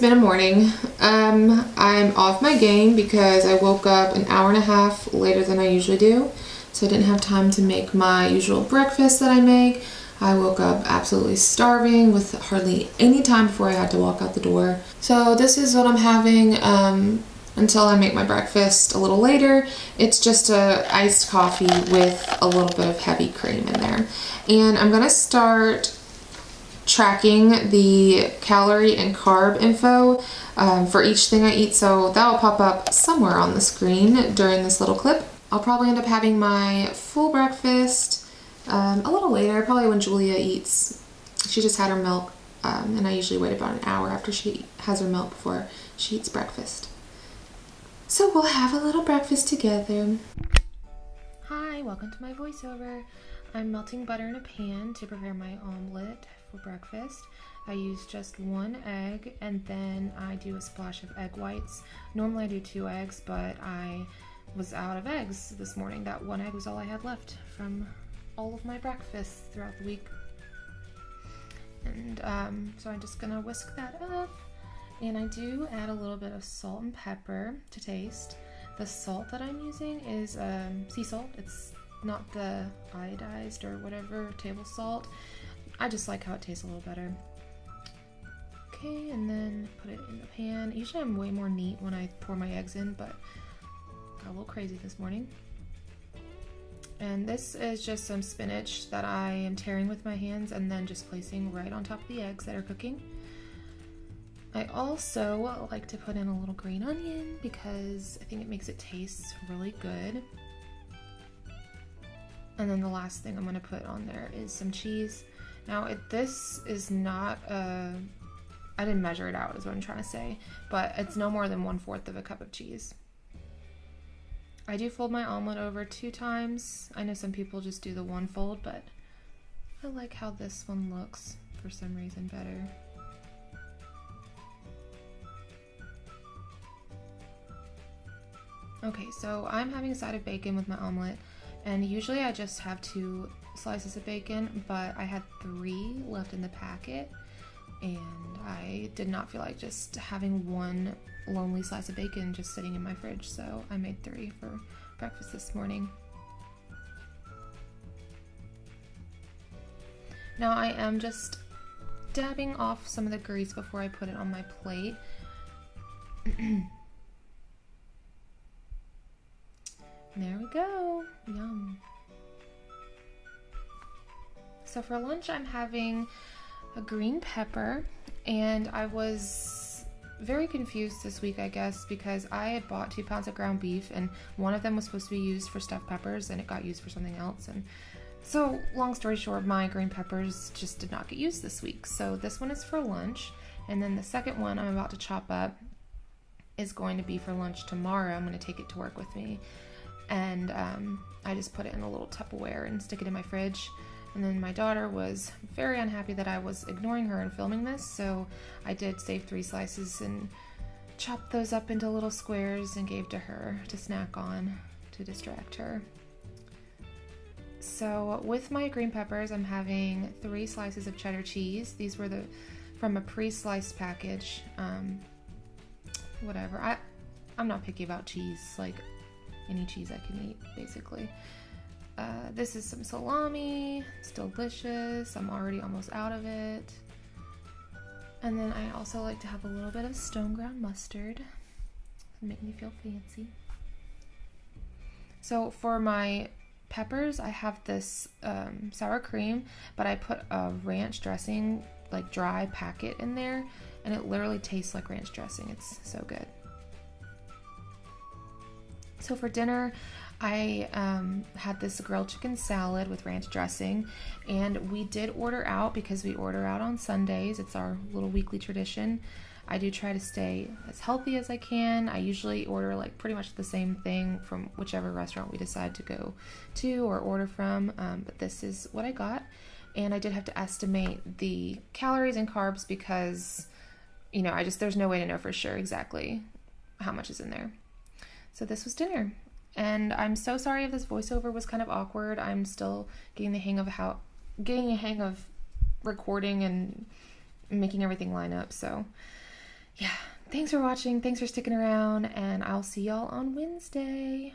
been a morning. I'm off my game because I woke up an hour and a half later than I usually do, so I didn't have time to make my usual breakfast that I make. I woke up absolutely starving with hardly any time before I had to walk out the door. So this is what I'm having until I make my breakfast a little later. It's just a iced coffee with a little bit of heavy cream in there. And I'm gonna start tracking the calorie and carb info for each thing I eat, so that will pop up somewhere on the screen during this little clip. I'll probably end up having my full breakfast a little later, probably when Julia eats. She just had her milk, and I usually wait about an hour after she has her milk before she eats breakfast. So we'll have a little breakfast together. Hi, welcome to my voiceover. I'm melting butter in a pan to prepare my omelet for breakfast. I use just one egg and then I do a splash of egg whites. Normally I do 2 eggs, but I was out of eggs this morning. That one egg was all I had left from all of my breakfasts throughout the week. And so I'm just gonna whisk that up. And I do add a little bit of salt and pepper to taste. The salt that I'm using is sea salt. It's not the iodized or whatever table salt. I just like how it tastes a little better. Okay, and then put it in the pan. Usually I'm way more neat when I pour my eggs in, but got a little crazy this morning. And this is just some spinach that I am tearing with my hands and then just placing right on top of the eggs that are cooking. I also like to put in a little green onion because I think it makes it taste really good. And then the last thing I'm going to put on there is some cheese. Now, this is not I didn't measure it out is what I'm trying to say, but it's no more than 1/4 of a cup of cheese. I do fold my omelet over 2 times. I know some people just do the one fold, but I like how this one looks for some reason better. Okay, so I'm having a side of bacon with my omelet, and usually I just have 2 slices of bacon, but I had 3 left in the packet, and I did not feel like just having one lonely slice of bacon just sitting in my fridge, so I made 3 for breakfast this morning. Now I am just dabbing off some of the grease before I put it on my plate. There we go. Yum. So for lunch, I'm having a green pepper, and I was very confused this week, I guess, because I had bought 2 pounds of ground beef, and one of them was supposed to be used for stuffed peppers, and it got used for something else. And so, long story short, my green peppers just did not get used this week. So this one is for lunch, and then the second one I'm about to chop up is going to be for lunch tomorrow. I'm going to take it to work with me. And I just put it in a little Tupperware and stick it in my fridge. And then my daughter was very unhappy that I was ignoring her and filming this, so I did save 3 slices and chopped those up into little squares and gave to her to snack on to distract her. So with my green peppers, I'm having 3 slices of cheddar cheese. These were from a pre-sliced package. Whatever. I'm not picky about cheese. Like, any cheese I can eat, basically. This is some salami. It's delicious. I'm already almost out of it. And then I also like to have a little bit of stone ground mustard to make me feel fancy. So for my peppers, I have this sour cream, but I put a ranch dressing, like dry packet in there, and it literally tastes like ranch dressing. It's so good. So for dinner, I had this grilled chicken salad with ranch dressing, and we did order out because we order out on Sundays. It's our little weekly tradition. I do try to stay as healthy as I can. I usually order like pretty much the same thing from whichever restaurant we decide to go to or order from, but this is what I got. And I did have to estimate the calories and carbs because, there's no way to know for sure exactly how much is in there. So this was dinner, and I'm so sorry if this voiceover was kind of awkward. I'm still getting a hang of recording and making everything line up. So yeah, thanks for watching. Thanks for sticking around. And I'll see y'all on Wednesday.